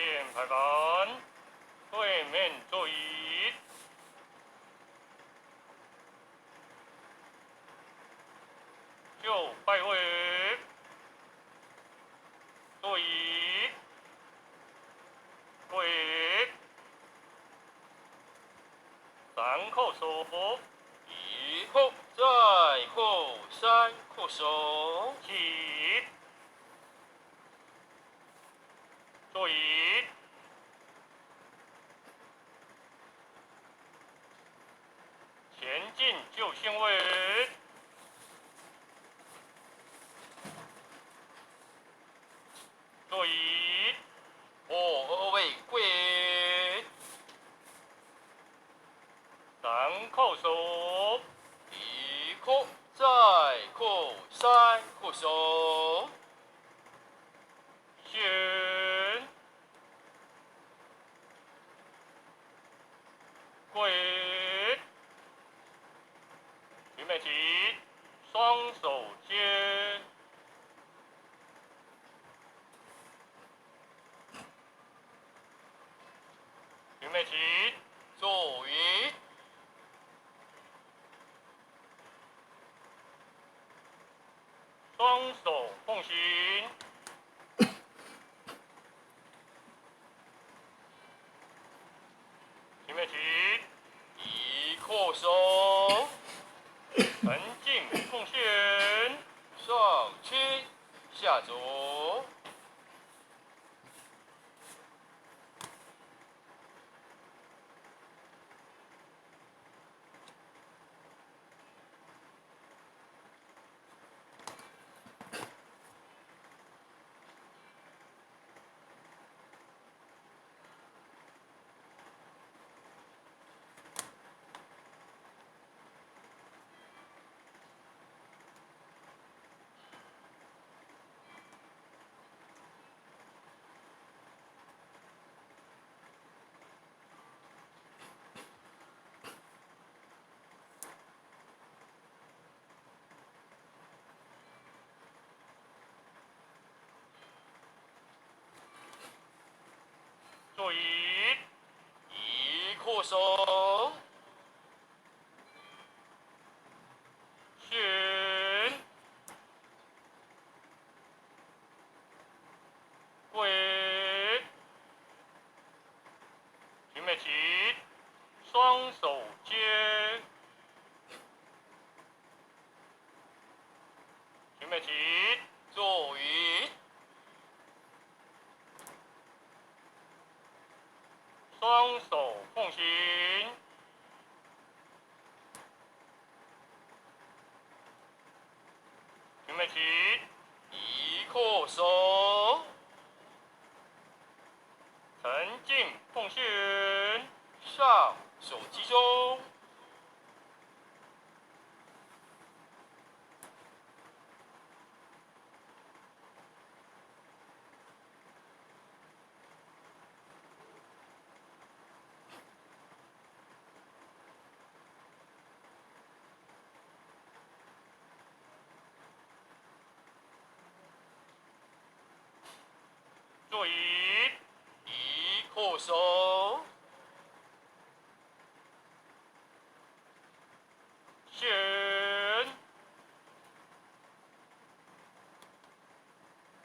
前排班，对面座椅。就拜位，座椅，位，三叩首，一叩再叩三叩首，起，座椅，前进就线位，座椅，二位跪，三叩首，一叩再叩三叩首，旋，跪，预备起，双手接，预备起，坐于双手奉行，预备起，一叩首，沉静奉献，上屈下左，座椅，一叩首，旋，跪，预备起，双手接，预备起，坐于双手奉行，预备起，一叩首，沉静奉献，上手集中，座椅，一叩首，旋，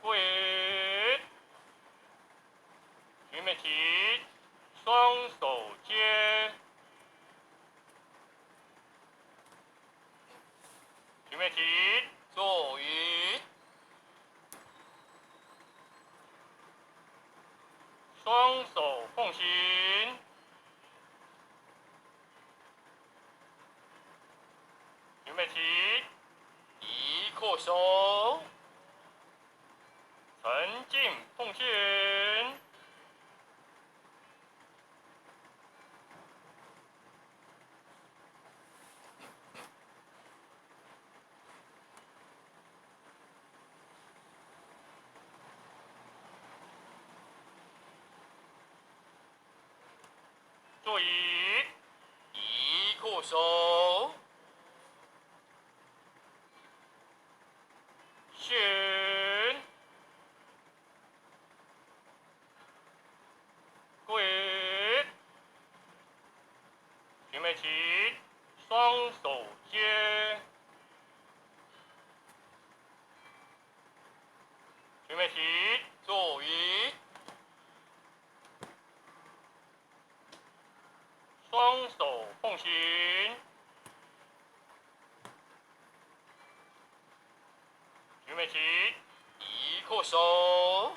跪，预备起，双手接，预备起，坐于双手奉行，预备起，一叩首，沉静奉献，座椅，一叩首，旋，准备起，坐椅，双手奉行。准备起，移扩手，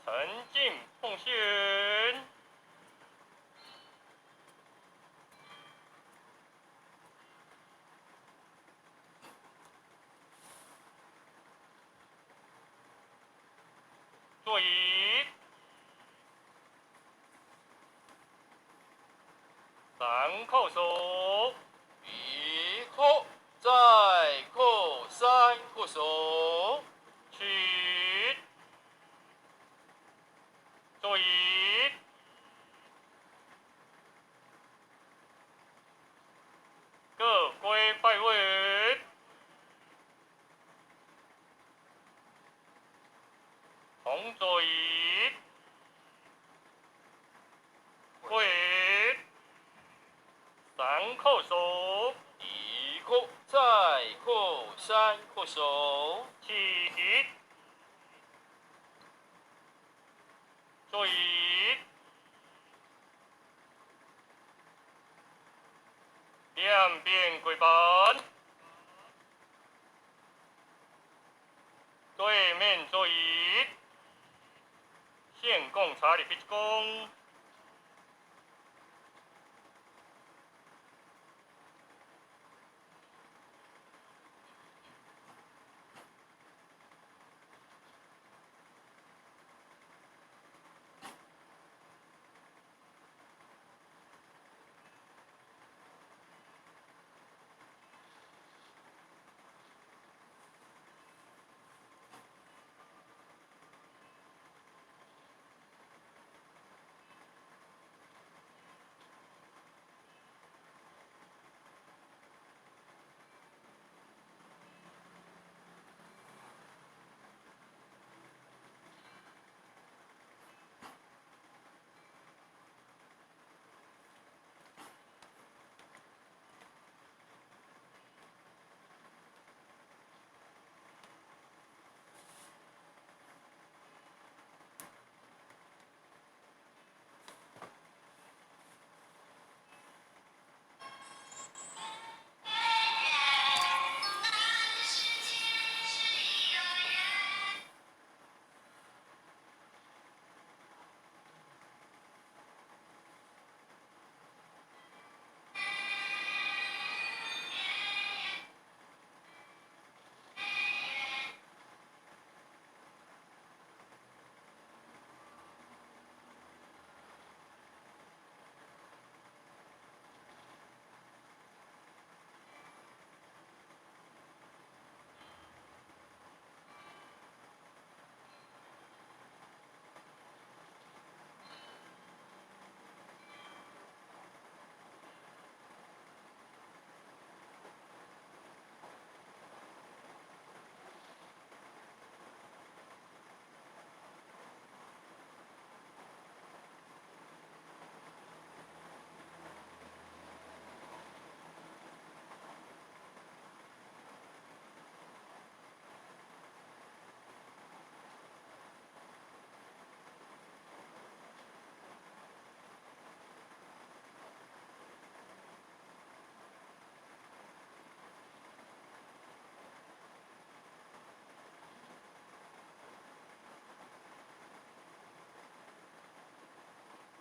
沉静奉行。座椅，三叩手，移扩，再扩三扩手，起，座椅，各归拜位。同座椅，跪，三叩手，移扩，再扩三扩手，起，座椅，两边跪板，对面座椅，献供茶礼毕恭。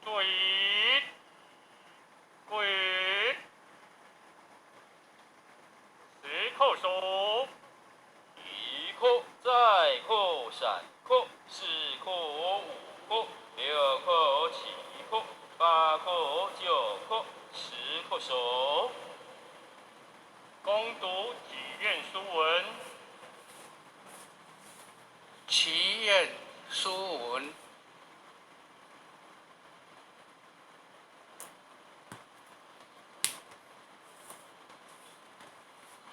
座椅，跪，十叩手，移扩，再扩闪扩，四扩五扩，六扩七扩，八扩九扩，十扩手，恭读己愿书文。祈愿书文。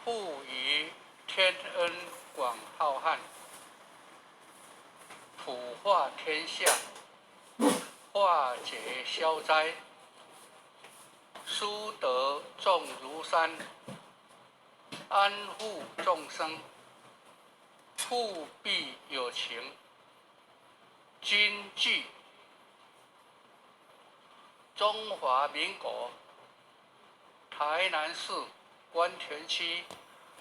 父于天恩广浩瀚，普化天下，化解消灾，殊德重如山，安护众生，护庇有情，军据中华民国台南市关田区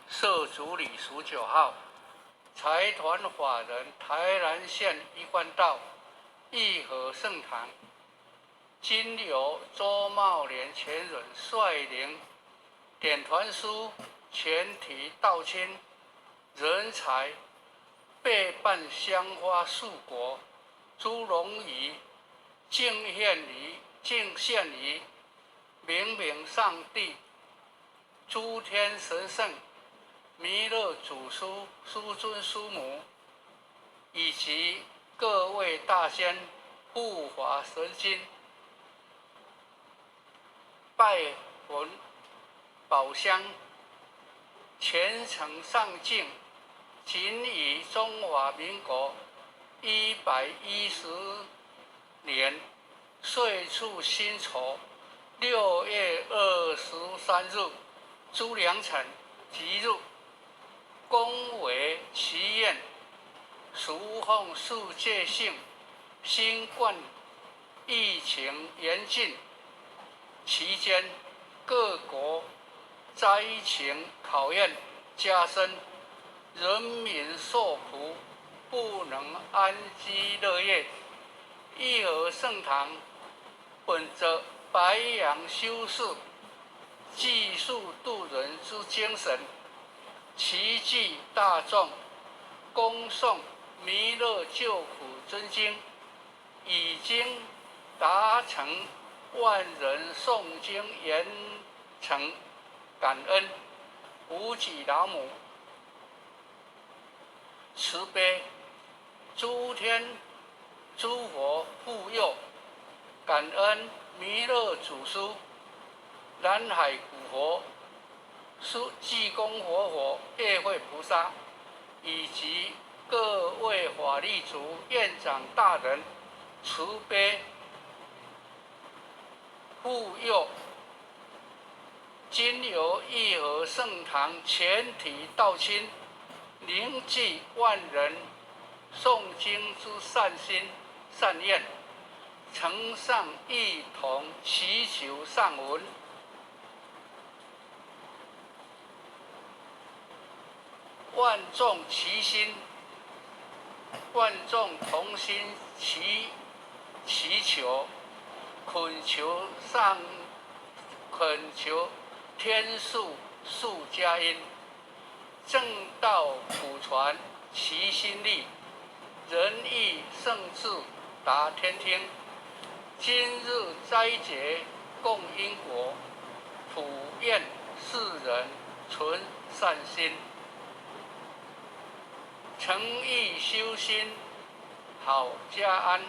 社主里属9号，财团法人台南县一贯道义和圣堂，经由周茂莲前人率领点团书全体道亲人才备办香花素果，诸龙仪敬献于明明上帝、诸天神圣、弥勒祖师、师尊师母以及各位大仙护法神君，拜魂宝香，虔诚上敬，仅以中华民国110年岁初辛丑6月23日朱良辰吉日，公为祈愿，属奉世界性新冠疫情严峻期间，各国灾情考验加深，人民受苦，不能安居乐业。义和圣堂本着白羊修士、济世度人之精神，齐聚大众，恭诵弥勒救苦真经，已经达成万人诵经圆成，感恩无极老母慈悲，诸天诸佛护佑，感恩弥勒祖师、南海古佛、济公活佛、业慧菩萨以及各位法力族院长大人慈悲护佑，经由义和圣堂全体道亲凝聚万人诵经之善心善愿，呈上一同祈求上文。万众齐心，万众同心祈求，恳求天数速佳音，正道普传其心力，仁义圣智达天听。今日斋节共因果，普愿世人存善心，诚意修心，好家安。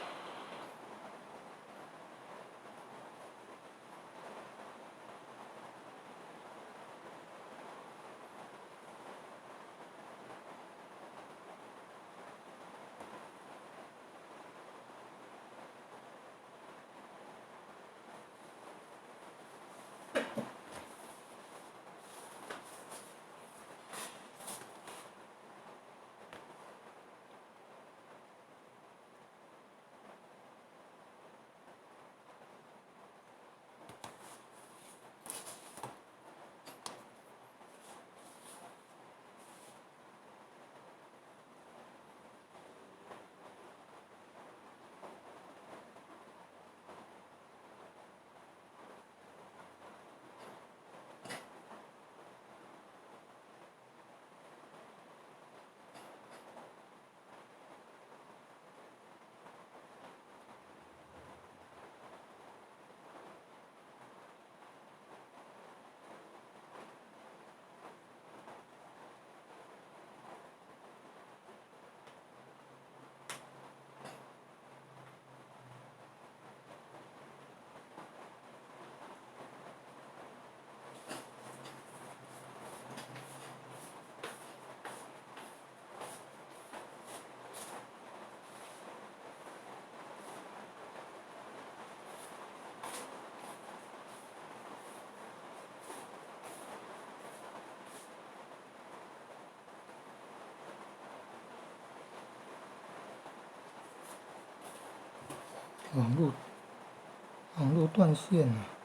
网络断线了。